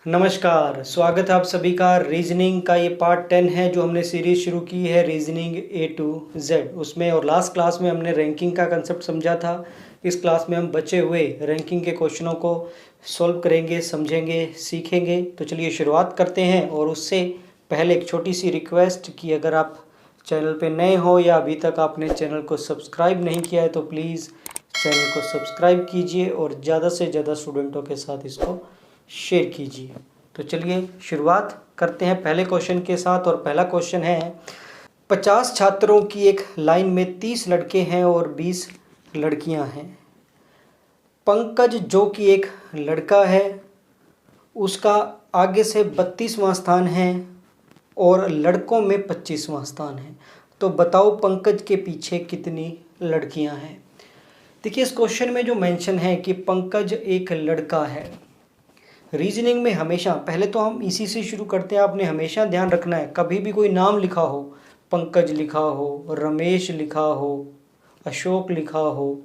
नमस्कार, स्वागत है आप सभी का। रीजनिंग का ये पार्ट 10 है जो हमने सीरीज शुरू की है रीजनिंग A to Z उसमें। और लास्ट क्लास में हमने रैंकिंग का कंसेप्ट समझा था। इस क्लास में हम बचे हुए रैंकिंग के क्वेश्चनों को सॉल्व करेंगे, समझेंगे, सीखेंगे। तो चलिए शुरुआत करते हैं। और उससे पहले एक छोटी सी रिक्वेस्ट कि अगर आप चैनल पे नए हो या अभी तक आपने चैनल को सब्सक्राइब नहीं किया है तो प्लीज़ चैनल को सब्सक्राइब कीजिए और ज़्यादा से ज़्यादा स्टूडेंटों के साथ इसको शेयर कीजिए। तो चलिए शुरुआत करते हैं पहले क्वेश्चन के साथ। और पहला क्वेश्चन है, 50 छात्रों की एक लाइन में 30 लड़के हैं और 20 लड़कियां हैं। पंकज जो कि एक लड़का है उसका आगे से 32वां स्थान है और लड़कों में 25वां स्थान है। तो बताओ पंकज के पीछे कितनी लड़कियां हैं। देखिए इस क्वेश्चन में जो मेंशन है कि पंकज एक लड़का है। रीजनिंग में हमेशा पहले तो हम इसी से शुरू करते हैं। आपने हमेशा ध्यान रखना है, कभी भी कोई नाम लिखा हो, पंकज लिखा हो, रमेश लिखा हो, अशोक लिखा हो,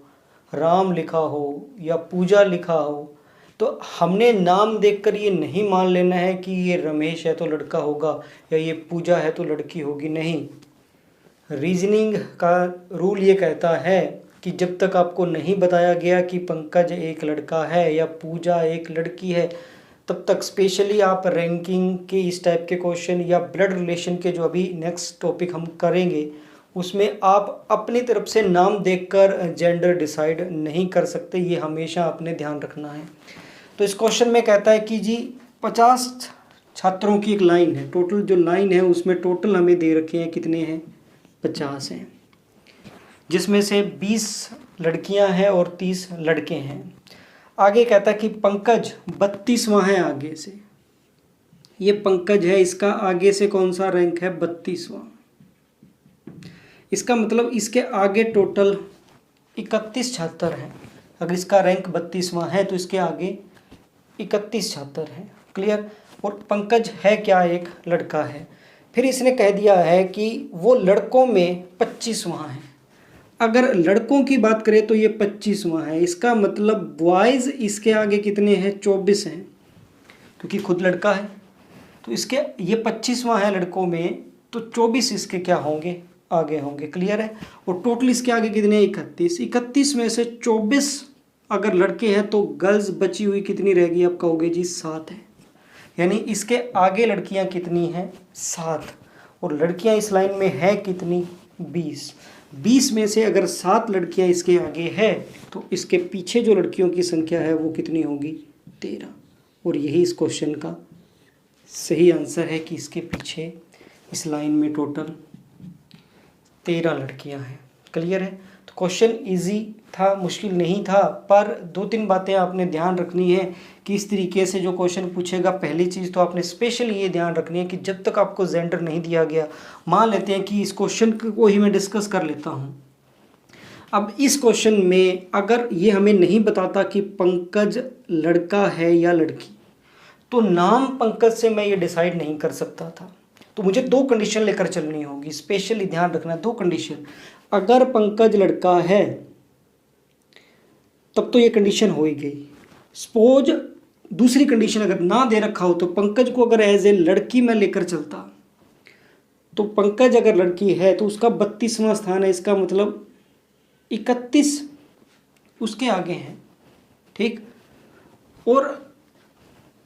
राम लिखा हो या पूजा लिखा हो, तो हमने नाम देखकर ये नहीं मान लेना है कि ये रमेश है तो लड़का होगा या ये पूजा है तो लड़की होगी। नहीं, रीजनिंग का रूल ये कहता है कि जब तक आपको नहीं बताया गया कि पंकज एक लड़का है या पूजा एक लड़की है, तब तक स्पेशली आप रैंकिंग के इस टाइप के क्वेश्चन या ब्लड रिलेशन के जो अभी नेक्स्ट टॉपिक हम करेंगे उसमें आप अपनी तरफ से नाम देखकर जेंडर डिसाइड नहीं कर सकते। ये हमेशा आपने ध्यान रखना है। तो इस क्वेश्चन में कहता है कि जी 50 छात्रों की एक लाइन है। टोटल जो लाइन है उसमें टोटल हमें दे रखे हैं कितने हैं, 50 हैं, जिसमें से 20 लड़कियां हैं और 30 लड़के हैं। आगे कहता है कि पंकज 32वां है आगे से। ये पंकज है, इसका आगे से कौन सा रैंक है, 32वां। इसका मतलब इसके आगे टोटल 31 छात्र हैं। अगर इसका रैंक 32वां है तो इसके आगे 31 छात्र हैं। क्लियर। और पंकज है क्या, एक लड़का है। फिर इसने कह दिया है कि वो लड़कों में 25वां है। अगर लड़कों की बात करें तो ये 25वां है। इसका मतलब बॉयज़ इसके आगे कितने हैं, 24 हैं, क्योंकि खुद लड़का है। तो इसके ये 25वां है लड़कों में, तो 24 इसके क्या होंगे, आगे होंगे। क्लियर है। और टोटल इसके आगे कितने हैं, 31। 31 में से 24 अगर लड़के हैं तो गर्ल्स बची हुई कितनी रहेगी, आप कहोगे जी 7 है। यानी इसके आगे लड़कियां कितनी हैं, 7। और लड़कियां इस लाइन में है कितनी, 20। 20 में से अगर 7 लड़कियां इसके आगे है तो इसके पीछे जो लड़कियों की संख्या है वो कितनी होगी, 13। और यही इस क्वेश्चन का सही आंसर है कि इसके पीछे इस लाइन में टोटल 13 लड़कियां हैं। क्लियर है। तो क्वेश्चन इजी था, मुश्किल नहीं था, पर 2-3 बातें आपने ध्यान रखनी है कि इस तरीके से जो क्वेश्चन पूछेगा, पहली चीज़ तो आपने स्पेशली ये ध्यान रखनी है कि जब तक आपको जेंडर नहीं दिया गया, मान लेते हैं कि इस क्वेश्चन को ही मैं डिस्कस कर लेता हूँ। अब इस क्वेश्चन में अगर ये हमें नहीं बताता कि पंकज लड़का है या लड़की, तो नाम पंकज से मैं ये डिसाइड नहीं कर सकता था। तो मुझे 2 कंडीशन लेकर चलनी होगी, स्पेशली ध्यान रखना। 2 कंडीशन, अगर पंकज लड़का है तब तो ये कंडीशन हो ही गई। सपोज दूसरी कंडीशन अगर ना दे रखा हो तो पंकज को अगर एज ए लड़की मैं लेकर चलता, तो पंकज अगर लड़की है तो उसका 32वां स्थान है। इसका मतलब 31 उसके आगे हैं। ठीक। और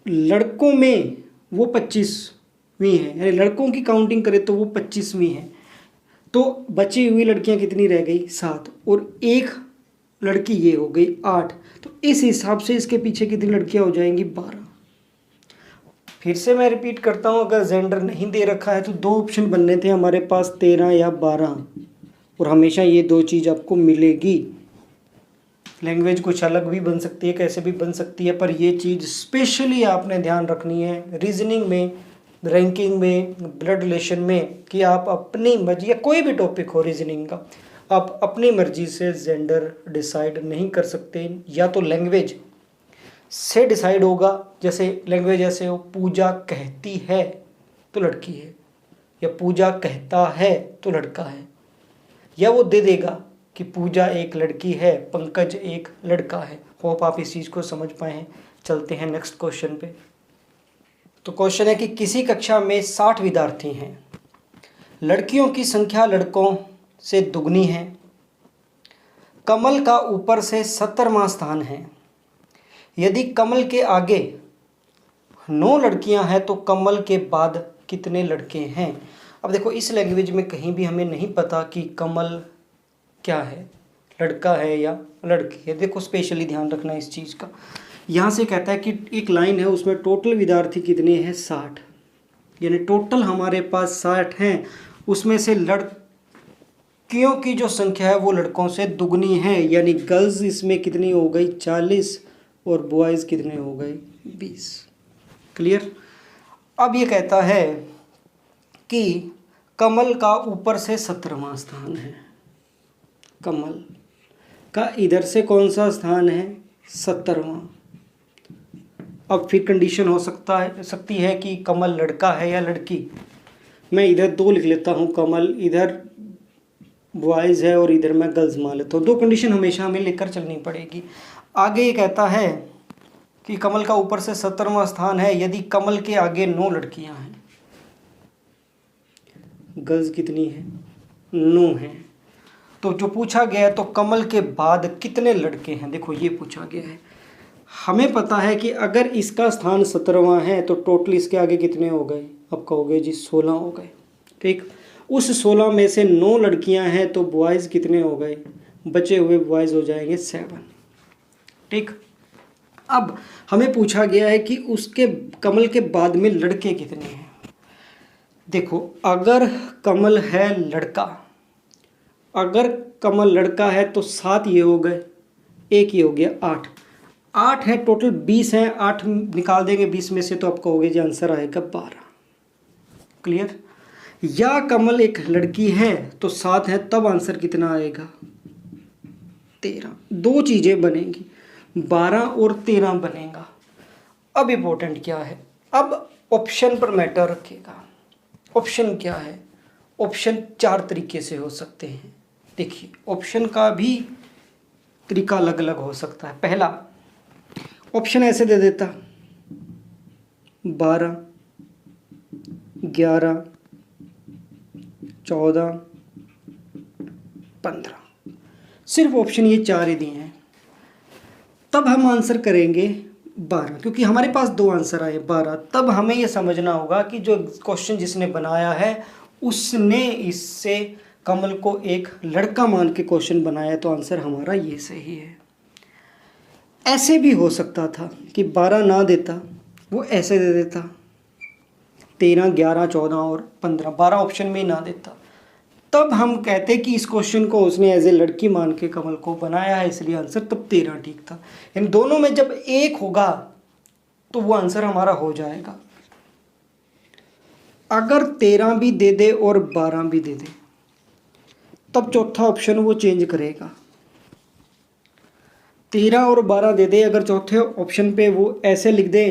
लड़कों में वो 25वीं है, यानी लड़कों की काउंटिंग करें तो वो 25वीं है। तो बची हुई लड़कियां कितनी रह गई, 7। और एक लड़की ये हो गई 8। तो इस हिसाब से इसके पीछे कितनी लड़कियां हो जाएंगी, 12। फिर से मैं रिपीट करता हूं, अगर जेंडर नहीं दे रखा है तो 2 ऑप्शन बनने थे हमारे पास, 13 या 12। और हमेशा ये 2 चीज़ आपको मिलेगी। लैंग्वेज कुछ अलग भी बन सकती है, कैसे भी बन सकती है, पर ये चीज़ स्पेशली आपने ध्यान रखनी है रीजनिंग में, रैंकिंग में, ब्लड रिलेशन में, कि आप अपनी मर्जी, या कोई भी टॉपिक हो रीजनिंग का, आप अपनी मर्जी से जेंडर डिसाइड नहीं कर सकते। या तो लैंग्वेज से डिसाइड होगा, जैसे लैंग्वेज ऐसे हो, पूजा कहती है तो लड़की है, या पूजा कहता है तो लड़का है, या वो दे देगा कि पूजा एक लड़की है, पंकज एक लड़का है। होप आप इस चीज़ को समझ पाए हैं। चलते हैं नेक्स्ट क्वेश्चन पे। तो क्वेश्चन है कि किसी कक्षा में 60 विद्यार्थी हैं, लड़कियों की संख्या लड़कों से दुगनी है, कमल का ऊपर से 70वां स्थान है। यदि कमल के आगे 9 लड़कियां हैं तो कमल के बाद कितने लड़के हैं। अब देखो इस लैंग्वेज में कहीं भी हमें नहीं पता कि कमल क्या है, लड़का है या लड़की है। देखो स्पेशली ध्यान रखना इस चीज़ का। यहाँ से कहता है कि एक लाइन है, उसमें टोटल विद्यार्थी कितने हैं 60, यानी टोटल हमारे पास 60 हैं, उसमें से लड़कियों की जो संख्या है वो लड़कों से दुगनी है, यानी गर्ल्स इसमें कितनी हो गई 40 और बॉयज़ कितने हो गए 20। क्लियर। अब ये कहता है कि कमल का ऊपर से 70वां स्थान है, कमल का इधर से कौन सा स्थान है 70वां। अब फिर कंडीशन हो सकती है कि कमल लड़का है या लड़की। मैं इधर 2 लिख लेता हूँ, कमल इधर बॉयज़ है और इधर मैं गर्ल्स मान लेता हूँ। 2 कंडीशन हमेशा हमें लेकर चलनी पड़ेगी। आगे ये कहता है कि कमल का ऊपर से 70वां स्थान है यदि कमल के आगे 9 लड़कियां हैं, गर्ल्स कितनी है 9 हैं। तो जो पूछा गया है तो कमल के बाद कितने लड़के हैं, देखो ये पूछा गया है। हमें पता है कि अगर इसका स्थान 70वां है तो टोटल इसके आगे कितने हो गए, अब कहोगे जी 16 हो गए। ठीक, उस 16 में से 9 लड़कियां हैं तो बॉयज़ कितने हो गए, बचे हुए बॉयज़ हो जाएंगे 7। ठीक, अब हमें पूछा गया है कि उसके कमल के बाद में लड़के कितने हैं। देखो अगर कमल है लड़का, अगर कमल लड़का है तो 7 ये हो गए, एक ये हो गया 8 है, टोटल 20 हैं, 8 निकाल देंगे 20 में से तो आप कहोगे जी आंसर आएगा 12। क्लियर। या कमल एक लड़की है तो 7 है, तब आंसर कितना आएगा 13। 2 चीज़ें बनेंगी, 12 और 13 बनेगा। अब इम्पोर्टेंट क्या है, अब ऑप्शन पर मैटर रखेगा। ऑप्शन क्या है, ऑप्शन 4 तरीके से हो सकते हैं। देखिए ऑप्शन का भी तरीका अलग अलग हो सकता है। पहला ऑप्शन ऐसे दे देता 12, 11, 14, 15, सिर्फ ऑप्शन ये 4 ही दिए हैं, तब हम आंसर करेंगे 12, क्योंकि हमारे पास 2 आंसर आए 12। तब हमें ये समझना होगा कि जो क्वेश्चन जिसने बनाया है उसने इससे कमल को एक लड़का मान के क्वेश्चन बनाया, तो आंसर हमारा ये सही है। ऐसे भी हो सकता था कि 12 ना देता, वो ऐसे दे देता 13, 11, 14 और 15, 12 ऑप्शन में ही ना देता, तब हम कहते कि इस क्वेश्चन को उसने एज ए लड़की मान के कमल को बनाया है, इसलिए आंसर तब 13 ठीक था। इन दोनों में जब एक होगा तो वो आंसर हमारा हो जाएगा। अगर 13 भी दे दे और 12 भी दे दे तब चौथा ऑप्शन वो चेंज करेगा। 13 और 12 दे दे, अगर चौथे ऑप्शन पे वो ऐसे लिख दे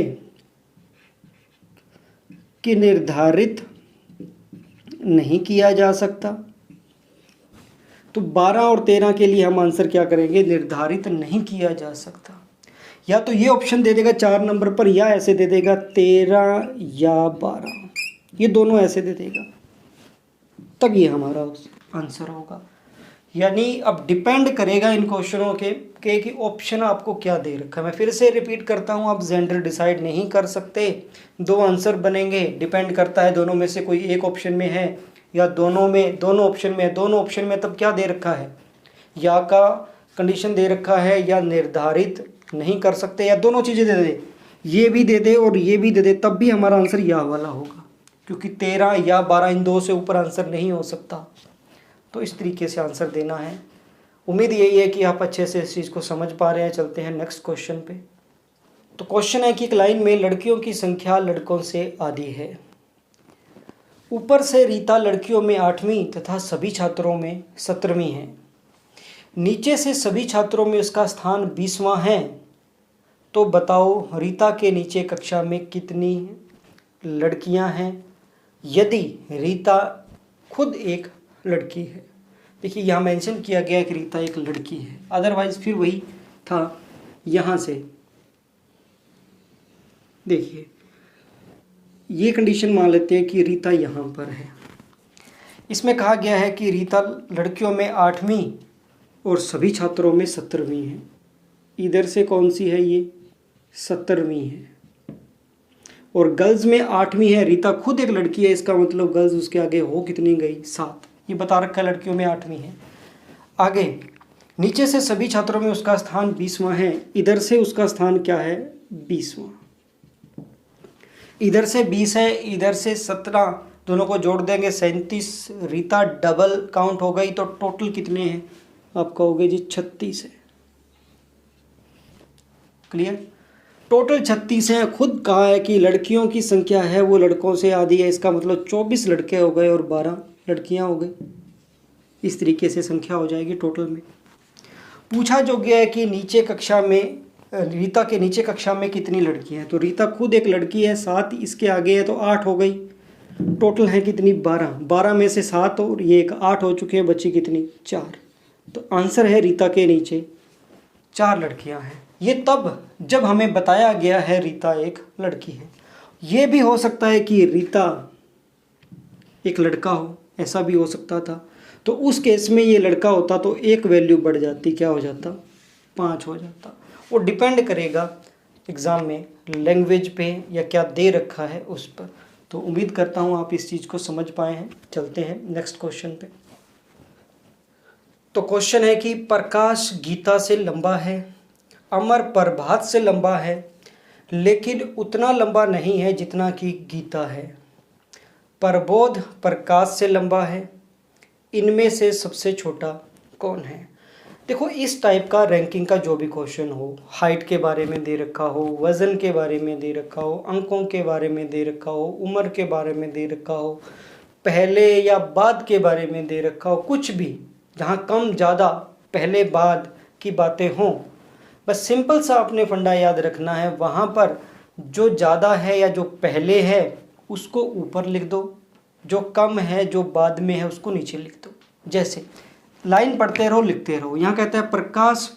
कि निर्धारित नहीं किया जा सकता, तो 12 और 13 के लिए हम आंसर क्या करेंगे, निर्धारित नहीं किया जा सकता। या तो ये ऑप्शन दे देगा 4 नंबर पर, या ऐसे दे देगा 13 या 12, ये दोनों ऐसे दे देगा, तब ये हमारा आंसर होगा। यानी अब डिपेंड करेगा इन क्वेश्चनों के कि ऑप्शन आपको क्या दे रखा है। मैं फिर से रिपीट करता हूँ, आप जेंडर डिसाइड नहीं कर सकते, 2 आंसर बनेंगे, डिपेंड करता है दोनों में से कोई एक ऑप्शन में है या दोनों ऑप्शन में है। दोनों ऑप्शन में तब क्या दे रखा है, या का कंडीशन दे रखा है, या निर्धारित नहीं कर सकते, या दोनों चीज़ें दे दे, ये भी दे दे और ये भी दे दे, तब भी हमारा आंसर या वाला होगा, क्योंकि 13 या 12 इन 2 से ऊपर आंसर नहीं हो सकता। तो इस तरीके से आंसर देना है। उम्मीद यही है कि आप अच्छे से इस चीज़ को समझ पा रहे हैं। चलते हैं नेक्स्ट क्वेश्चन पे। तो क्वेश्चन है कि एक लाइन में लड़कियों की संख्या लड़कों से आधी है। ऊपर से रीता लड़कियों में 8वीं तथा सभी छात्रों में 17वीं है। नीचे से सभी छात्रों में उसका स्थान 20वां है। तो बताओ रीता के नीचे कक्षा में कितनी लड़कियां हैं यदि रीता खुद एक लड़की है। देखिए यहाँ मेंशन किया गया है कि रीता एक लड़की है, अदरवाइज फिर वही था। यहाँ से देखिए ये कंडीशन मान लेते हैं कि रीता यहाँ पर है। इसमें कहा गया है कि रीता लड़कियों में 8वीं और सभी छात्रों में 17वीं है। इधर से कौन सी है, ये 17वीं है। और गर्ल्स में 8वीं है। रीता खुद एक लड़की है, इसका मतलब गर्ल्स उसके आगे हो कितनी गई, 7। ये बता रखा है लड़कियों में 8वीं है। आगे नीचे से सभी छात्रों में उसका स्थान 20वां है। इधर से उसका स्थान क्या है, 20वां। इधर से 20 है, इधर से 17, दोनों को जोड़ देंगे 37। रीता डबल काउंट हो गई तो टोटल कितने हैं, आप कहोगे जी 36 है। क्लियर, टोटल 36 है। खुद कहा है कि लड़कियों की संख्या है वो लड़कों से आधी है, इसका मतलब 24 लड़के हो गए और 12 लड़कियां हो गई। इस तरीके से संख्या हो जाएगी टोटल में। पूछा जो गया है कि नीचे कक्षा में, रीता के नीचे कक्षा में कितनी लड़कियां हैं, तो रीता खुद एक लड़की है, 7 इसके आगे है तो 8 हो गई। टोटल है कितनी, 12। 12 में से 7 और ये एक 8 हो चुके हैं, बची कितनी, 4। तो आंसर है रीता के नीचे 4 लड़कियां हैं। ये तब जब हमें बताया गया है रीता एक लड़की है। ये भी हो सकता है कि रीता एक लड़का हो, ऐसा भी हो सकता था। तो उस केस में ये लड़का होता तो एक वैल्यू बढ़ जाती, क्या हो जाता, 5 हो जाता। वो डिपेंड करेगा एग्ज़ाम में लैंग्वेज पे या क्या दे रखा है उस पर। तो उम्मीद करता हूँ आप इस चीज़ को समझ पाए हैं। चलते हैं नेक्स्ट क्वेश्चन पे। तो क्वेश्चन है कि प्रकाश गीता से लंबा है, अमर प्रभात से लंबा है, लेकिन उतना लंबा नहीं है जितना कि गीता है। प्रबोध प्रकाश से लंबा है, इनमें से सबसे छोटा कौन है। देखो इस टाइप का रैंकिंग का जो भी क्वेश्चन हो, हाइट के बारे में दे रखा हो, वज़न के बारे में दे रखा हो, अंकों के बारे में दे रखा हो, उम्र के बारे में दे रखा हो, पहले या बाद के बारे में दे रखा हो, कुछ भी जहाँ कम ज़्यादा पहले बाद की बातें हों, बस सिंपल सा अपने फंडा याद रखना है। वहाँ पर जो ज़्यादा है या जो पहले है उसको ऊपर लिख दो, जो कम है जो बाद में है उसको नीचे लिख दो। जैसे लाइन पढ़ते रहो लिखते रहो। यहाँ कहता है प्रकाश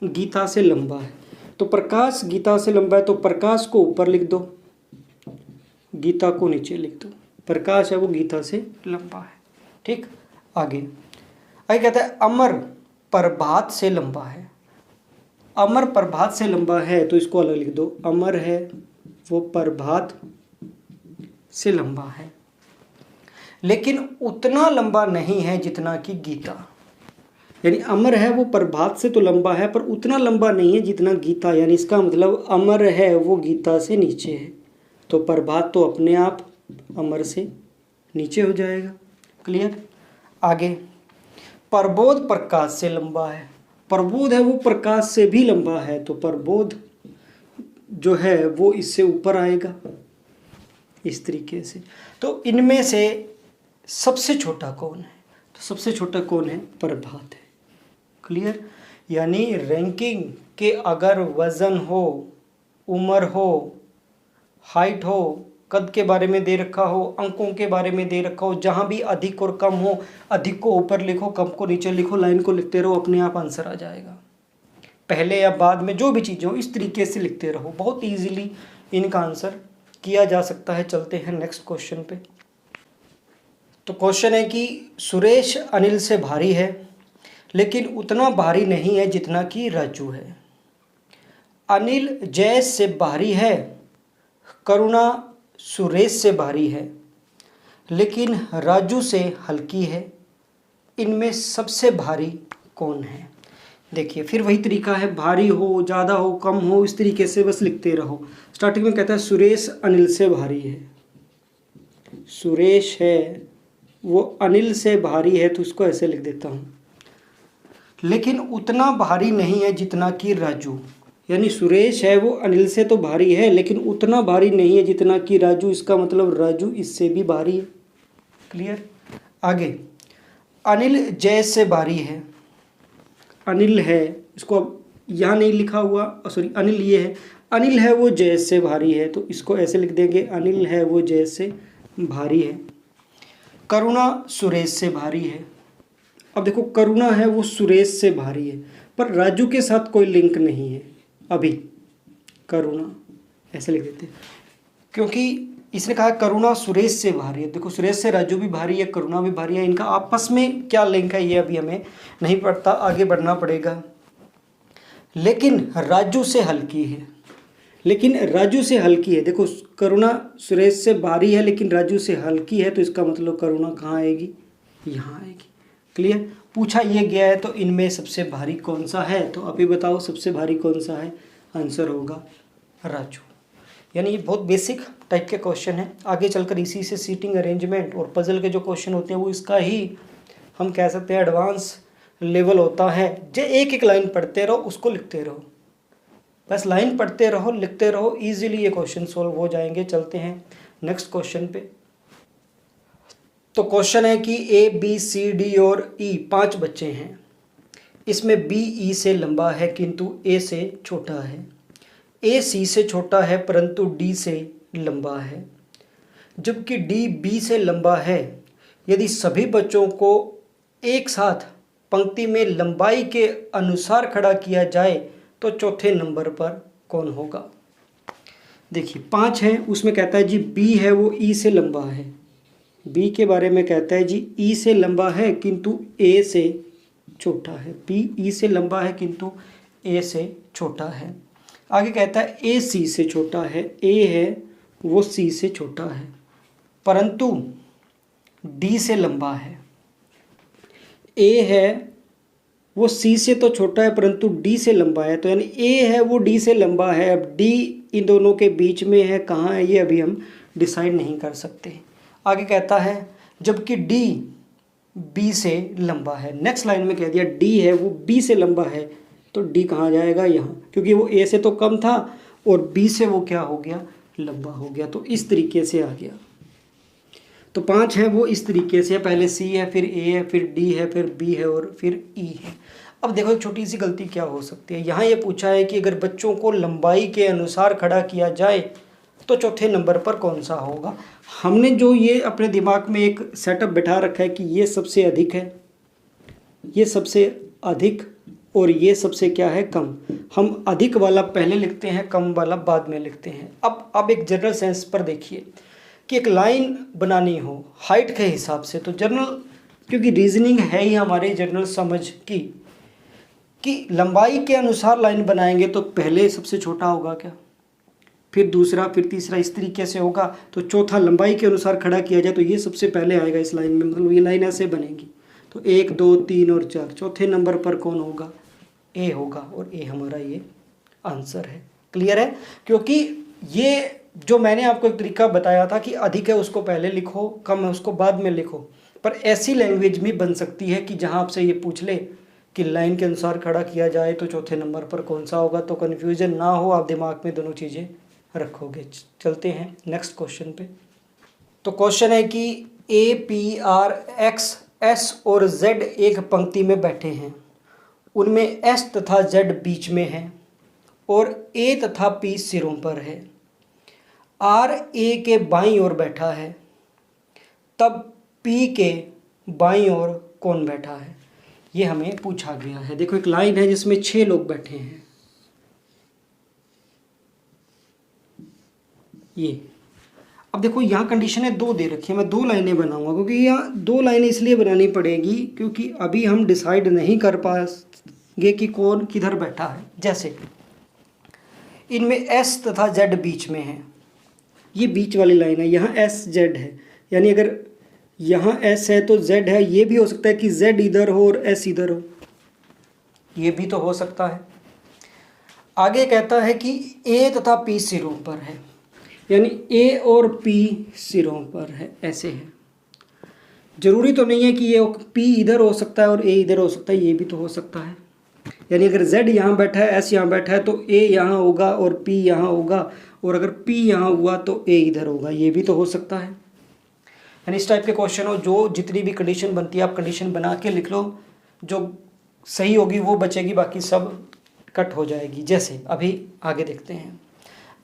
गीता से लंबा है, तो प्रकाश गीता से लंबा है तो प्रकाश को ऊपर लिख दो, गीता को नीचे लिख दो। प्रकाश है वो गीता से लंबा है। ठीक, आगे कहता है अमर प्रभात से लंबा है। अमर प्रभात से लंबा है तो इसको अलग लिख दो, अमर है वो प्रभात से लंबा है, लेकिन उतना लंबा नहीं है जितना कि गीता। यानी अमर है वो प्रभात से तो लंबा है पर उतना लंबा नहीं है जितना गीता। यानी इसका मतलब अमर है वो गीता से नीचे है, तो प्रभात तो अपने आप अमर से नीचे हो जाएगा। क्लियर, आगे प्रबोध प्रकाश से लंबा है। प्रबोध है वो प्रकाश से भी लंबा है, तो प्रबोध जो है वो इससे ऊपर आएगा इस तरीके से। तो इनमें से सबसे छोटा कौन है, तो सबसे छोटा कौन है, प्रभात है। क्लियर, यानी रैंकिंग के अगर वज़न हो, उम्र हो, हाइट हो, कद के बारे में दे रखा हो, अंकों के बारे में दे रखा हो, जहाँ भी अधिक और कम हो, अधिक को ऊपर लिखो, कम को नीचे लिखो, लाइन को लिखते रहो, अपने आप आंसर आ जाएगा। पहले या बाद में जो भी चीज़ें हो इस तरीके से लिखते रहो, बहुत ईजीली इनका आंसर किया जा सकता है। चलते हैं नेक्स्ट क्वेश्चन पे। तो क्वेश्चन है कि सुरेश अनिल से भारी है, लेकिन उतना भारी नहीं है जितना कि राजू है। अनिल जयेश से भारी है, करुणा सुरेश से भारी है, लेकिन राजू से हल्की है। इनमें सबसे भारी कौन है। देखिए फिर वही तरीका है, भारी हो, ज़्यादा हो, कम हो, इस तरीके से बस लिखते रहो। स्टार्टिंग में कहता है सुरेश अनिल से भारी है, सुरेश है वो अनिल से भारी है, तो इसको ऐसे लिख देता हूँ, लेकिन उतना भारी नहीं है जितना कि राजू। यानी सुरेश है वो अनिल से तो भारी है, लेकिन उतना भारी नहीं है जितना कि राजू। इसका मतलब राजू इससे भी भारी है। क्लियर, आगे अनिल जयेश से भारी है। अनिल है, इसको अब यहाँ नहीं लिखा हुआ, सॉरी अनिल ये है, अनिल है वो जयेश से भारी है, तो इसको ऐसे लिख देंगे, अनिल है वो जयेश से भारी है। करुणा सुरेश से भारी है। अब देखो करुणा है वो सुरेश से भारी है, पर राजू के साथ कोई लिंक नहीं है अभी। करुणा ऐसे लिख देते हैं, क्योंकि इसने कहा करुणा सुरेश से भारी है। देखो सुरेश से राजू भी भारी है, करुणा भी भारी है, इनका आपस में क्या लिंक है ये अभी हमें नहीं पता, आगे बढ़ना पड़ेगा। लेकिन राजू से हल्की है, लेकिन राजू से हल्की है। देखो करुणा सुरेश से भारी है लेकिन राजू से हल्की है, तो इसका मतलब करुणा कहाँ आएगी, यहाँ आएगी। क्लियर। पूछा ये गया है तो इनमें सबसे भारी कौन सा है, तो अभी बताओ सबसे भारी कौन सा है, आंसर होगा राजू। यानी ये बहुत बेसिक टाइप के क्वेश्चन है। आगे चलकर इसी से सीटिंग अरेंजमेंट और पजल के जो क्वेश्चन होते हैं वो इसका ही हम कह सकते हैं एडवांस लेवल होता है। जो एक एक लाइन पढ़ते रहो, उसको लिखते रहो, बस लाइन पढ़ते रहो, लिखते रहो, इजीली ये क्वेश्चन सॉल्व हो जाएंगे। चलते हैं नेक्स्ट क्वेश्चन पे। तो क्वेश्चन है कि ए बी सी डी और ई 5 बच्चे हैं। इसमें बी ई से लंबा है किंतु ए से छोटा है। ए सी से छोटा है परंतु डी से लंबा है, जबकि डी बी से लंबा है। यदि सभी बच्चों को एक साथ पंक्ति में लंबाई के अनुसार खड़ा किया जाए तो चौथे नंबर पर कौन होगा। देखिए 5 है, उसमें कहता है जी बी है वो ई से लंबा है। बी के बारे में कहता है जी ई से लंबा है किंतु ए से छोटा है। बी ई से लंबा है किंतु ए से छोटा है। आगे कहता है ए सी से छोटा है। ए है वो सी से छोटा है परंतु डी से लंबा है। ए है वो सी से तो छोटा है परंतु डी से लंबा है, तो यानी ए है वो डी से लंबा है। अब डी इन दोनों के बीच में है, कहाँ है ये अभी हम डिसाइड नहीं कर सकते। आगे कहता है जबकि डी बी से लंबा है। नेक्स्ट लाइन में कह दिया डी है वो बी से लंबा है, तो डी कहाँ जाएगा, यहाँ, क्योंकि वो ए से तो कम था और बी से वो क्या हो गया, लंबा हो गया। तो इस तरीके से आ गया। तो 5 है वो इस तरीके से, पहले सी है, फिर ए है, फिर डी है, फिर बी है और फिर ई है। अब देखो एक छोटी सी गलती क्या हो सकती है। यहाँ ये पूछा है कि अगर बच्चों को लंबाई के अनुसार खड़ा किया जाए तो चौथे नंबर पर कौन सा होगा। हमने जो ये अपने दिमाग में एक सेटअप बैठा रखा है कि ये सबसे अधिक है, ये सबसे अधिक और ये सबसे क्या है, कम। हम अधिक वाला पहले लिखते हैं, कम वाला बाद में लिखते हैं। अब एक जनरल सेंस पर देखिए कि एक लाइन बनानी हो हाइट के हिसाब से, तो जनरल, क्योंकि रीजनिंग है ही हमारे जनरल समझ की कि लंबाई के अनुसार लाइन बनाएंगे तो पहले सबसे छोटा होगा क्या, फिर दूसरा, फिर तीसरा, इस तरीके से होगा। तो चौथा लंबाई के अनुसार खड़ा किया जाए तो ये सबसे पहले आएगा इस लाइन में, मतलब ये लाइन ऐसे बनेगी। तो 1 2 3 और 4, चौथे नंबर पर कौन होगा, ए होगा, और ए हमारा ये आंसर है। क्लियर है। क्योंकि ये जो मैंने आपको एक तरीका बताया था कि अधिक है उसको पहले लिखो, कम है उसको बाद में लिखो, पर ऐसी लैंग्वेज भी बन सकती है कि जहाँ आपसे ये पूछ ले कि लाइन के अनुसार खड़ा किया जाए तो चौथे नंबर पर कौन सा होगा, तो कन्फ्यूजन ना हो, आप दिमाग में दोनों चीज़ें रखोगे। चलते हैं नेक्स्ट क्वेश्चन पे। तो क्वेश्चन है कि A P R x S और जेड एक पंक्ति में बैठे हैं, उनमें एस तथा जेड बीच में है और ए तथा पी सिरों पर है। आर ए के बाईं ओर बैठा है, तब पी के बाईं ओर कौन बैठा है, ये हमें पूछा गया है। देखो एक लाइन है जिसमें 6 लोग बैठे हैं, ये। अब देखो यहाँ कंडीशन है 2 दे रखी है, मैं 2 लाइनें बनाऊंगा, क्योंकि यहाँ 2 लाइनें इसलिए बनानी पड़ेगी क्योंकि अभी हम डिसाइड नहीं कर पाएंगे कि कौन किधर बैठा है। जैसे इनमें एस तथा जेड बीच में है, ये बीच वाली लाइन है, यहाँ एस जेड है, यानी अगर यहाँ एस है तो जेड है। ये भी हो सकता है कि जेड इधर हो और एस इधर हो, ये भी तो हो सकता है। आगे कहता है कि ए तथा पी सिरों पर है, यानी ए और पी सिरों पर है, ऐसे है। जरूरी तो नहीं है कि ये पी इधर हो सकता है और ए इधर हो सकता है, ये भी तो हो सकता है। यानी अगर जेड यहाँ बैठा है, एस यहाँ बैठा है, तो ए यहाँ होगा और पी यहाँ होगा, और अगर पी यहाँ हुआ तो ए इधर होगा, ये भी तो हो सकता है। यानी इस टाइप के क्वेश्चन हो, जो जितनी भी कंडीशन बनती है आप कंडीशन बना के लिख लो, जो सही होगी वो बचेगी, बाकी सब कट हो जाएगी। जैसे अभी आगे देखते हैं।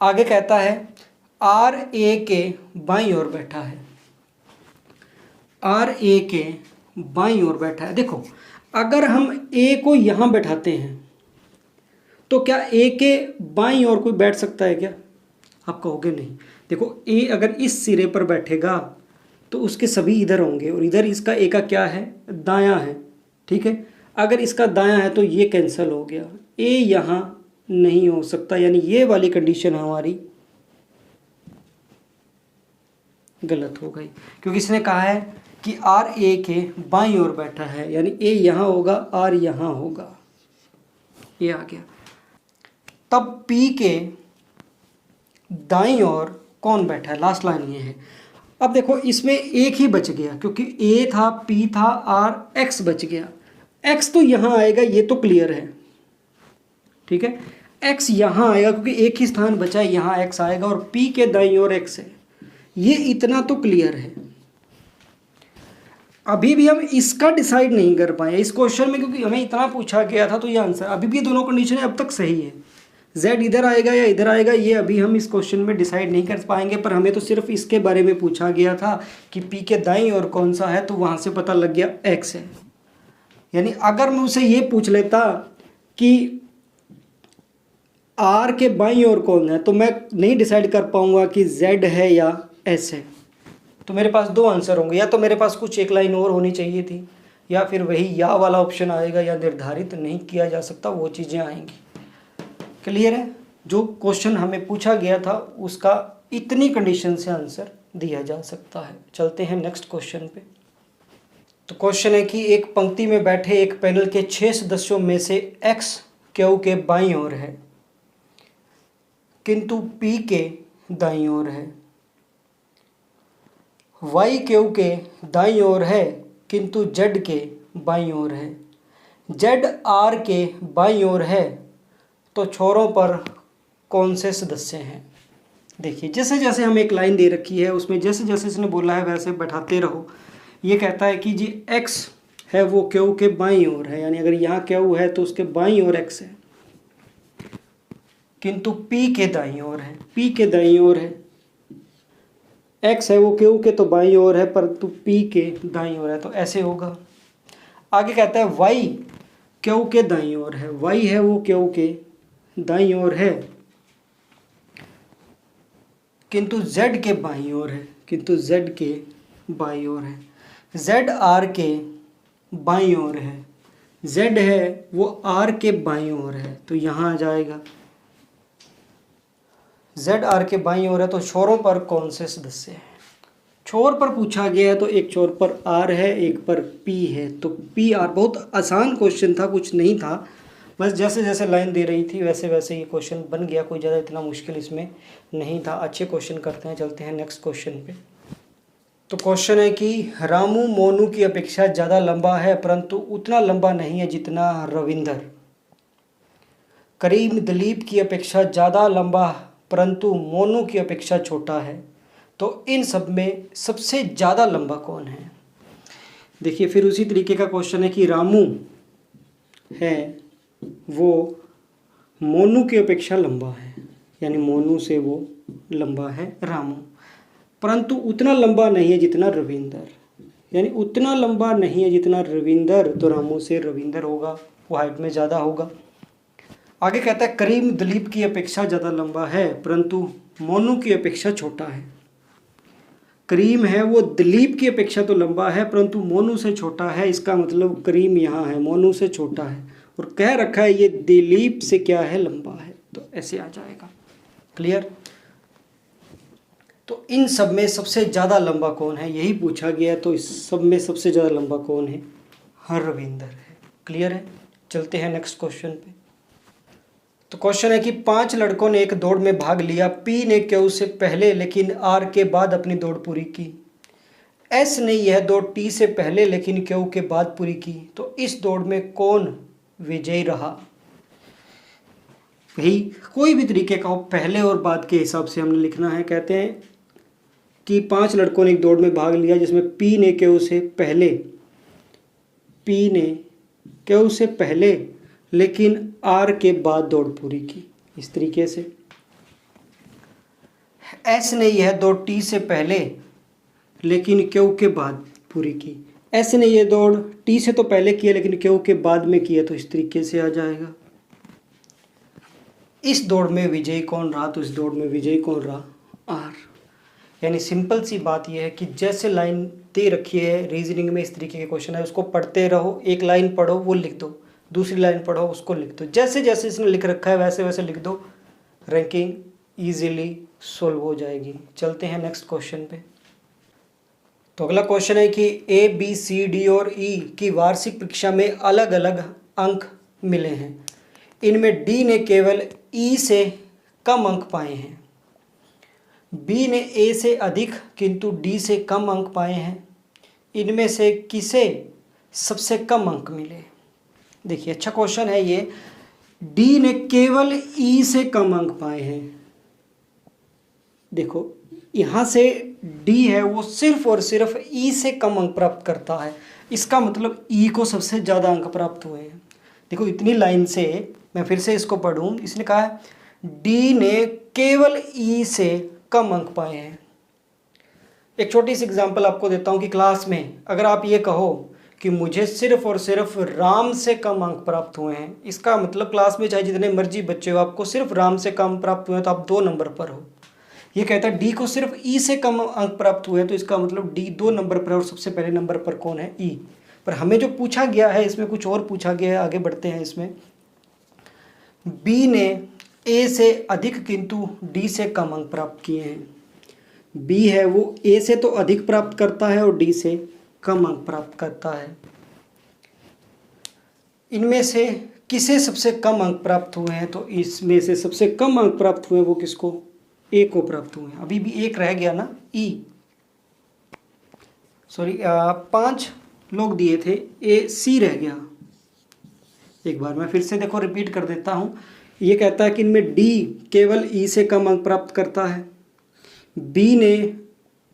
आगे कहता है आर ए के बाईं ओर बैठा है, आर ए के बाईं ओर बैठा है। देखो अगर हम ए को यहाँ बैठाते हैं तो क्या ए के बाईं ओर कोई बैठ सकता है क्या, आप कहोगे नहीं। देखो ए अगर इस सिरे पर बैठेगा तो उसके सभी इधर होंगे और इधर इसका ए का क्या है, दायां है, ठीक है। अगर इसका दायां है तो ये कैंसिल हो गया, ए यहाँ नहीं हो सकता, यानी ये वाली कंडीशन हमारी गलत हो गई, क्योंकि इसने कहा है कि आर ए के बाईं ओर बैठा है, यानी ए यहाँ होगा, आर यहाँ होगा, ये आ गया। तब पी के दाईं ओर कौन बैठा है, लास्ट लाइन ये है। अब देखो इसमें एक ही बच गया, क्योंकि ए था, पी था, आर, एक्स बच गया। एक्स तो यहाँ आएगा, ये तो क्लियर है, ठीक है। एक्स यहाँ आएगा क्योंकि एक ही स्थान बचा है, यहाँ एक्स आएगा, और पी के दाईं ओर एक्स है, ये इतना तो क्लियर है। अभी भी हम इसका डिसाइड नहीं कर पाए इस क्वेश्चन में, क्योंकि हमें इतना पूछा गया था, तो ये आंसर अभी भी दोनों कंडीशन अब तक सही है। z इधर आएगा या इधर आएगा, ये अभी हम इस क्वेश्चन में डिसाइड नहीं कर पाएंगे, पर हमें तो सिर्फ इसके बारे में पूछा गया था कि p के दाईं ओर कौन सा है, तो वहाँ से पता लग गया x है। यानी अगर मैं उसे ये पूछ लेता कि r के बाईं ओर कौन है, तो मैं नहीं डिसाइड कर पाऊंगा कि z है या s है। तो मेरे पास दो आंसर होंगे, या तो मेरे पास कुछ एक लाइन और होनी चाहिए थी, या फिर वही या वाला ऑप्शन आएगा, या निर्धारित नहीं किया जा सकता वो चीज़ें आएंगी। क्लियर है, जो क्वेश्चन हमें पूछा गया था उसका इतनी कंडीशन से आंसर दिया जा सकता है। चलते हैं नेक्स्ट क्वेश्चन पे। तो क्वेश्चन है कि एक पंक्ति में बैठे एक पैनल के 6 सदस्यों में से x क्यू के बाईं ओर है किंतु p के दाईं ओर है, y क्यू के दाईं ओर है किंतु z के बाईं ओर है, z r के बाईं ओर है, तो छोरों पर कौन से सदस्य हैं। देखिए जैसे जैसे हम एक लाइन दे रखी है उसमें जैसे जैसे इसने बोला है वैसे बैठाते रहो। ये कहता है कि जी x है वो क्यू के बाईं ओर है, यानी अगर यहाँ क्यू है तो उसके बाईं ओर x है, किंतु p के दाईं ओर है, p के दाईं ओर है, x है वो क्यू के तो बाईं ओर है परंतु p के दाईं ओर है, तो ऐसे होगा। आगे कहता है y क्यू के दाईं ओर है, y है वो क्यू के दाईं ओर है किंतु z के बाईं ओर है, किंतु z के बाईं ओर है, z r के बाईं ओर है, z है वो r के बाईं ओर है, तो यहाँ आ जाएगा z r के बाईं ओर है, तो छोरों पर कौन से सदस्य हैं। छोर पर पूछा गया है तो एक छोर पर r है एक पर p है, तो p r बहुत आसान क्वेश्चन था, कुछ नहीं था, बस जैसे जैसे लाइन दे रही थी वैसे वैसे ये क्वेश्चन बन गया, कोई ज़्यादा इतना मुश्किल इसमें नहीं था। अच्छे क्वेश्चन करते हैं, चलते हैं नेक्स्ट क्वेश्चन पे। तो क्वेश्चन है कि रामू मोनू की अपेक्षा ज़्यादा लंबा है परंतु उतना लंबा नहीं है जितना रविंदर। करीम दिलीप की अपेक्षा ज़्यादा लंबा परंतु मोनू की अपेक्षा छोटा है, तो इन सब में सबसे ज़्यादा लंबा कौन है। देखिए फिर उसी तरीके का क्वेश्चन है कि रामू है वो मोनू की अपेक्षा लंबा है, यानी मोनू से वो लंबा है रामू, परंतु उतना लंबा नहीं है जितना रविंदर, यानी उतना लंबा नहीं है जितना रविंदर, तो रामू से रविंदर होगा, वो हाइट में ज़्यादा होगा। आगे कहता है करीम दिलीप की अपेक्षा ज़्यादा लंबा है परंतु मोनू की अपेक्षा छोटा है। करीम है वो दिलीप की अपेक्षा तो लंबा है परंतु मोनू से छोटा है, इसका मतलब करीम यहाँ है मोनू से छोटा है, और कह रखा है ये दिलीप से क्या है लंबा है, तो ऐसे आ जाएगा। क्लियर। तो इन सब में सबसे ज़्यादा लंबा कौन है यही पूछा गया है, तो इस सब में सबसे ज़्यादा लंबा कौन है, रविंदर है। क्लियर है, चलते हैं नेक्स्ट क्वेश्चन पे। तो क्वेश्चन है कि 5 लड़कों ने एक दौड़ में भाग लिया, पी ने क्यू से पहले लेकिन आर के बाद अपनी दौड़ पूरी की, एस ने यह दौड़ टी से पहले लेकिन क्यू के बाद पूरी की, तो इस दौड़ में कौन विजयी रहा। वही कोई भी तरीके का पहले और बाद के हिसाब से हमने लिखना है। कहते हैं कि 5 लड़कों ने एक दौड़ में भाग लिया जिसमें पी ने क्यू से पहले लेकिन आर के बाद दौड़ पूरी की, इस तरीके से। एस ने यह दौड़ टी से पहले लेकिन क्यू के बाद पूरी की, एस ने यह दौड़ टी से तो पहले किया लेकिन क्यू के बाद में किया, तो इस तरीके से आ जाएगा। इस दौड़ में विजयी कौन रहा, तो इस दौड़ में विजयी कौन रहा, आर। यानी सिंपल सी बात यह है कि जैसे लाइन दे रखी है रीजनिंग में, इस तरीके के क्वेश्चन है, उसको पढ़ते रहो, एक लाइन पढ़ो वो लिख दो, दूसरी लाइन पढ़ो उसको लिख दो, जैसे जैसे इसने लिख रखा है वैसे वैसे लिख दो, रैंकिंग इजीली सोल्व हो जाएगी। चलते हैं नेक्स्ट क्वेश्चन पे। तो अगला क्वेश्चन है कि ए बी सी डी और ई की वार्षिक परीक्षा में अलग अलग अंक मिले हैं, इनमें डी ने केवल ई से कम अंक पाए हैं, बी ने ए से अधिक किंतु डी से कम अंक पाए हैं, इनमें से किसे सबसे कम अंक मिले। देखिए अच्छा क्वेश्चन है ये। डी ने केवल ई से कम अंक पाए हैं। देखो यहाँ से डी है वो सिर्फ और सिर्फ ई से कम अंक प्राप्त करता है, इसका मतलब ई को सबसे ज़्यादा अंक प्राप्त हुए हैं। देखो इतनी लाइन से मैं फिर से इसको पढ़ूँ, इसने कहा है डी ने केवल ई से कम अंक पाए हैं। एक छोटी सी एग्जांपल आपको देता हूँ कि क्लास में अगर आप ये कहो कि मुझे सिर्फ और सिर्फ राम से कम अंक प्राप्त हुए हैं, इसका मतलब क्लास में चाहे जितने मर्जी बच्चे हो, आपको सिर्फ राम से कम प्राप्त हुए हैं तो आप 2 नंबर पर हो। ये कहता है डी को सिर्फ ई से कम अंक प्राप्त हुए हैं, तो इसका मतलब डी 2 नंबर पर है और सबसे पहले नंबर पर कौन है, ई। पर हमें जो पूछा गया है इसमें कुछ और पूछा गया है, आगे बढ़ते हैं इसमें। बी ने ए से अधिक किंतु डी से कम अंक प्राप्त किए हैं। बी है वो ए से तो अधिक प्राप्त करता है और डी से कम अंक प्राप्त करता है। इनमें से किसे सबसे कम अंक प्राप्त हुए हैं, तो इसमें से सबसे कम अंक प्राप्त हुए वो किसको, ए को प्राप्त हुए हैं। अभी भी एक रह गया ना, ई, सॉरी 5 लोग दिए थे, ए सी रह गया। एक बार मैं फिर से देखो रिपीट कर देता हूँ। ये कहता है कि इनमें डी केवल ई से कम अंक प्राप्त करता है, बी ने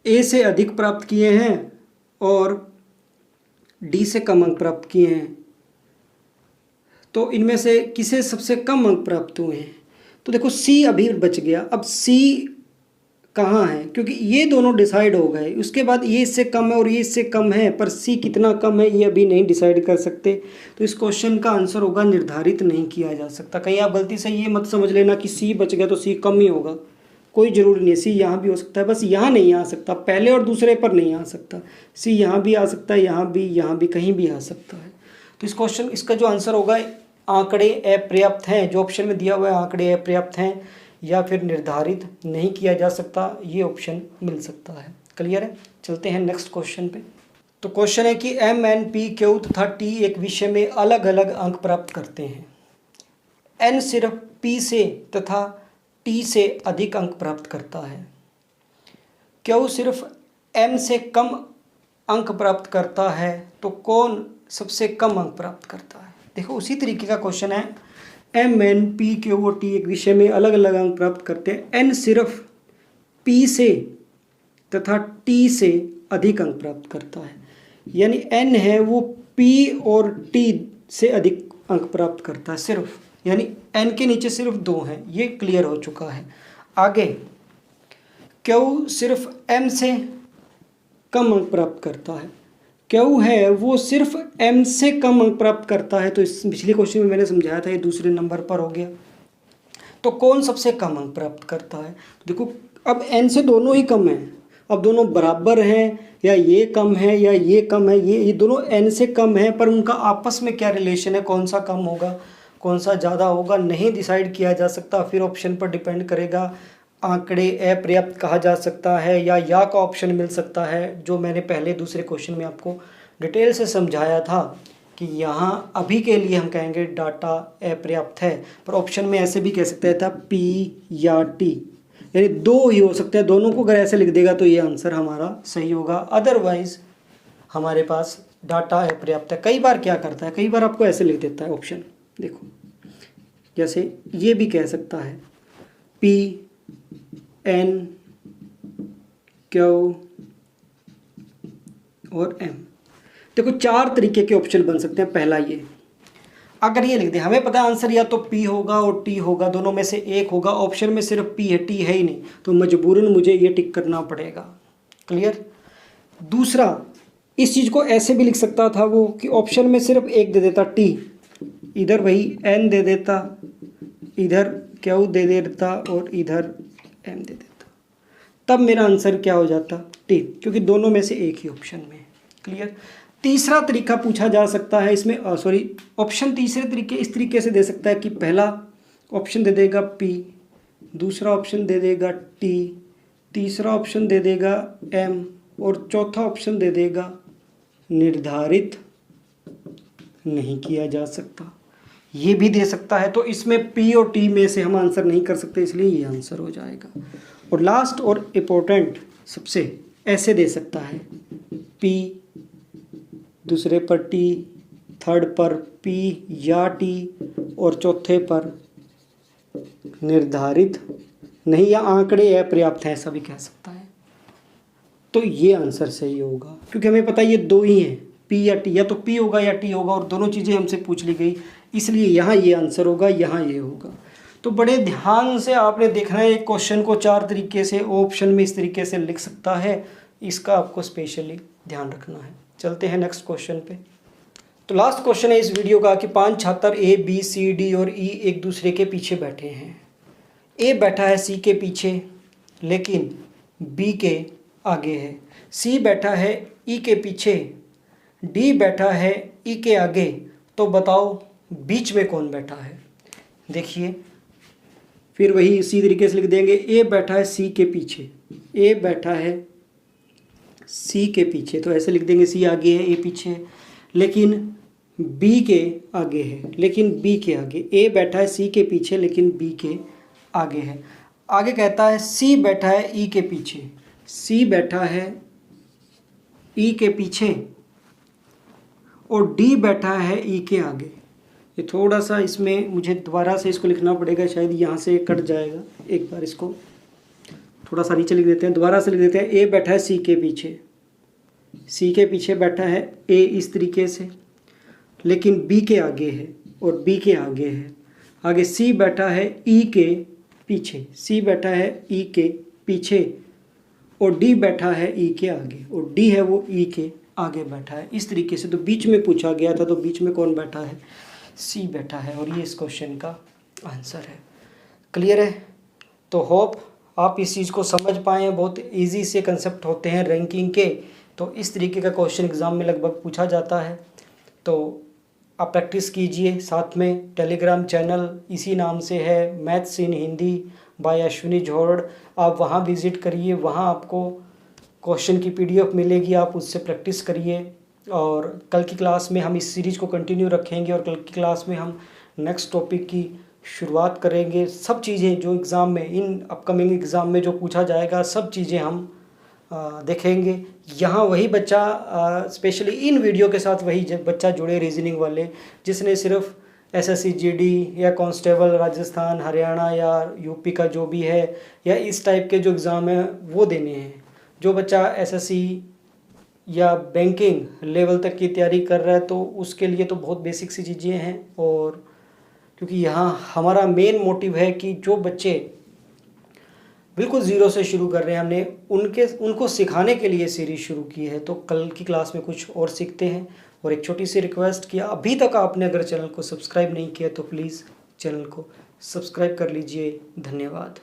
ए से अधिक प्राप्त किए हैं और डी से कम अंक प्राप्त किए हैं, तो इनमें से किसे सबसे कम अंक प्राप्त हुए हैं। तो देखो सी अभी बच गया। अब सी कहाँ है, क्योंकि ये दोनों डिसाइड हो गए, उसके बाद ये इससे कम है और ये इससे कम है, पर सी कितना कम है ये अभी नहीं डिसाइड कर सकते। तो इस क्वेश्चन का आंसर होगा निर्धारित नहीं किया जा सकता। कहीं आप गलती से ये मत समझ लेना कि सी बच गया तो सी कम ही होगा, कोई ज़रूरी नहीं है। सी यहाँ भी हो सकता है, बस यहाँ नहीं आ सकता, पहले और दूसरे पर नहीं आ सकता। सी यहाँ भी आ सकता है, यहाँ भी कहीं भी आ सकता है। तो इस क्वेश्चन इसका जो आंसर होगा, आंकड़े अपर्याप्त हैं, जो ऑप्शन में दिया हुआ है आंकड़े अपर्याप्त हैं या फिर निर्धारित नहीं किया जा सकता, ये ऑप्शन मिल सकता है। क्लियर है। चलते हैं नेक्स्ट क्वेश्चन पे। तो क्वेश्चन है कि एम एन पी क्यू तथा टी एक विषय में अलग अलग अंक प्राप्त करते हैं, एन सिर्फ पी से तथा टी से अधिक अंक प्राप्त करता है, क्यू सिर्फ एम से कम अंक प्राप्त करता है, तो कौन सबसे कम अंक प्राप्त करता है। देखो उसी तरीके का क्वेश्चन है। एम एन पी क्यू और टी एक विषय में अलग अलग अंक प्राप्त करते हैं, एन सिर्फ पी से तथा टी से अधिक अंक प्राप्त करता है। यानी एन है वो पी और टी से अधिक अंक प्राप्त करता है सिर्फ, यानी एन के नीचे सिर्फ 2 हैं, ये क्लियर हो चुका है। आगे क्यू सिर्फ एम से कम अंक प्राप्त करता है, क्यू है वो सिर्फ एम से कम अंक प्राप्त करता है, तो इस पिछले क्वेश्चन में मैंने समझाया था ये दूसरे नंबर पर हो गया। तो कौन सबसे कम अंक प्राप्त करता है, तो देखो अब एन से दोनों ही कम हैं, अब दोनों बराबर हैं या ये कम है या ये कम है, ये दोनों एन से कम है, पर उनका आपस में क्या रिलेशन है, कौन सा कम होगा कौन सा ज़्यादा होगा नहीं डिसाइड किया जा सकता, फिर ऑप्शन पर डिपेंड करेगा। आंकड़े अपर्याप्त कहा जा सकता है या का ऑप्शन मिल सकता है, जो मैंने पहले दूसरे क्वेश्चन में आपको डिटेल से समझाया था कि यहाँ अभी के लिए हम कहेंगे डाटा अपर्याप्त है, पर ऑप्शन में ऐसे भी कह सकते था पी या टी, यानी 2 ही हो सकते हैं। दोनों को अगर ऐसे लिख देगा तो ये आंसर हमारा सही होगा, अदरवाइज हमारे पास डाटा अपर्याप्त है। कई बार क्या करता है, कई बार आपको ऐसे लिख देता है ऑप्शन, देखो जैसे ये भी कह सकता है पी एन क्यू और एम। देखो 4 तरीके के ऑप्शन बन सकते हैं। पहला ये, अगर ये लिख दे, हमें पता है आंसर या तो पी होगा और टी होगा, दोनों में से एक होगा, ऑप्शन में सिर्फ पी है टी है ही नहीं, तो मजबूरन मुझे ये टिक करना पड़ेगा। क्लियर। दूसरा, इस चीज़ को ऐसे भी लिख सकता था वो कि ऑप्शन में सिर्फ एक दे देता टी, इधर वही एन दे देता, इधर क्यू दे देता और इधर एम दे देता, तब मेरा आंसर क्या हो जाता? टी, क्योंकि दोनों में से एक ही ऑप्शन में है। क्लियर। तीसरा तरीका पूछा जा सकता है इसमें, ऑप्शन तीसरे तरीके इस तरीके से दे सकता है कि पहला ऑप्शन दे देगा पी, दूसरा ऑप्शन दे देगा टी, तीसरा ऑप्शन दे देगा एम और चौथा ऑप्शन दे देगा निर्धारित नहीं किया जा सकता। ये भी दे सकता है। तो इसमें पी और टी में से हम आंसर नहीं कर सकते, इसलिए ये आंसर हो जाएगा। और लास्ट और इम्पोर्टेंट सबसे ऐसे दे सकता है, पी, दूसरे पर टी, थर्ड पर पी या टी और चौथे पर निर्धारित नहीं या आंकड़े अपर्याप्त हैं, ऐसा भी कह सकता है। तो ये आंसर सही होगा, क्योंकि हमें पता है ये दो ही हैं, पी या टी, या तो पी होगा या टी होगा, और दोनों चीज़ें हमसे पूछ ली गई, इसलिए यहाँ ये आंसर होगा, यहाँ ये होगा। तो बड़े ध्यान से आपने देखना है, एक क्वेश्चन को 4 तरीके से ऑप्शन में इस तरीके से लिख सकता है, इसका आपको स्पेशली ध्यान रखना है। चलते हैं नेक्स्ट क्वेश्चन पे। तो लास्ट क्वेश्चन है इस वीडियो का कि 5 छात्र ए, बी, सी, डी और ई एक दूसरे के पीछे बैठे हैं। ए बैठा है सी के पीछे लेकिन बी के आगे है, सी बैठा है ई के पीछे, डी बैठा है ई के आगे, तो बताओ बीच में कौन बैठा है? देखिए फिर वही इसी तरीके से लिख देंगे, ए बैठा है सी के पीछे, ए बैठा है सी के पीछे, तो ऐसे लिख देंगे, सी आगे है, ए पीछे है, लेकिन बी के आगे है, लेकिन बी के आगे, ए बैठा है सी के पीछे लेकिन बी के आगे है। आगे कहता है सी बैठा है ई के पीछे, सी बैठा है ई के पीछे और डी बैठा है ई के आगे। ये थोड़ा सा इसमें मुझे दोबारा से इसको लिखना पड़ेगा, शायद यहाँ से कट जाएगा, एक बार इसको थोड़ा सा नीचे लिख देते हैं, दोबारा से लिख देते हैं। ए बैठा है सी के पीछे, सी के पीछे बैठा है ए इस तरीके से, लेकिन बी के आगे है और बी के आगे है। आगे सी बैठा है ई के पीछे, सी बैठा है ई के पीछे और डी बैठा है ई के आगे, और डी है वो ई के आगे बैठा है, इस तरीके से। तो बीच में पूछा गया था, तो बीच में कौन बैठा है? सी बैठा है, और ये इस क्वेश्चन का आंसर है। क्लियर है? तो होप आप इस चीज़ को समझ पाएँ। बहुत इजी से कंसेप्ट होते हैं रैंकिंग के, तो इस तरीके का क्वेश्चन एग्ज़ाम में लगभग पूछा जाता है। तो आप प्रैक्टिस कीजिए, साथ में टेलीग्राम चैनल इसी नाम से है, maths in Hindi by Ashwini Jhorad, आप वहाँ विज़िट करिए, वहाँ आपको क्वेश्चन की PDF मिलेगी, आप उससे प्रैक्टिस करिए। और कल की क्लास में हम इस सीरीज़ को कंटिन्यू रखेंगे और कल की क्लास में हम नेक्स्ट टॉपिक की शुरुआत करेंगे। सब चीज़ें जो एग्ज़ाम में, इन अपकमिंग एग्ज़ाम में जो पूछा जाएगा, सब चीज़ें हम देखेंगे। यहाँ वही बच्चा स्पेशली इन वीडियो के साथ वही बच्चा जुड़े रीजनिंग वाले, जिसने सिर्फ SSC GD या कांस्टेबल राजस्थान हरियाणा या यूपी का जो भी है, या इस टाइप के जो एग्ज़ाम हैं वो देने हैं। जो बच्चा SSC या बैंकिंग लेवल तक की तैयारी कर रहा है, तो उसके लिए तो बहुत बेसिक सी चीज़ें हैं। और क्योंकि यहाँ हमारा मेन मोटिव है कि जो बच्चे बिल्कुल ज़ीरो से शुरू कर रहे हैं, हमने उनको सिखाने के लिए सीरीज़ शुरू की है। तो कल की क्लास में कुछ और सीखते हैं। और एक छोटी सी रिक्वेस्ट किया, अभी तक आपने अगर चैनल को सब्सक्राइब नहीं किया तो प्लीज़ चैनल को सब्सक्राइब कर लीजिए। धन्यवाद।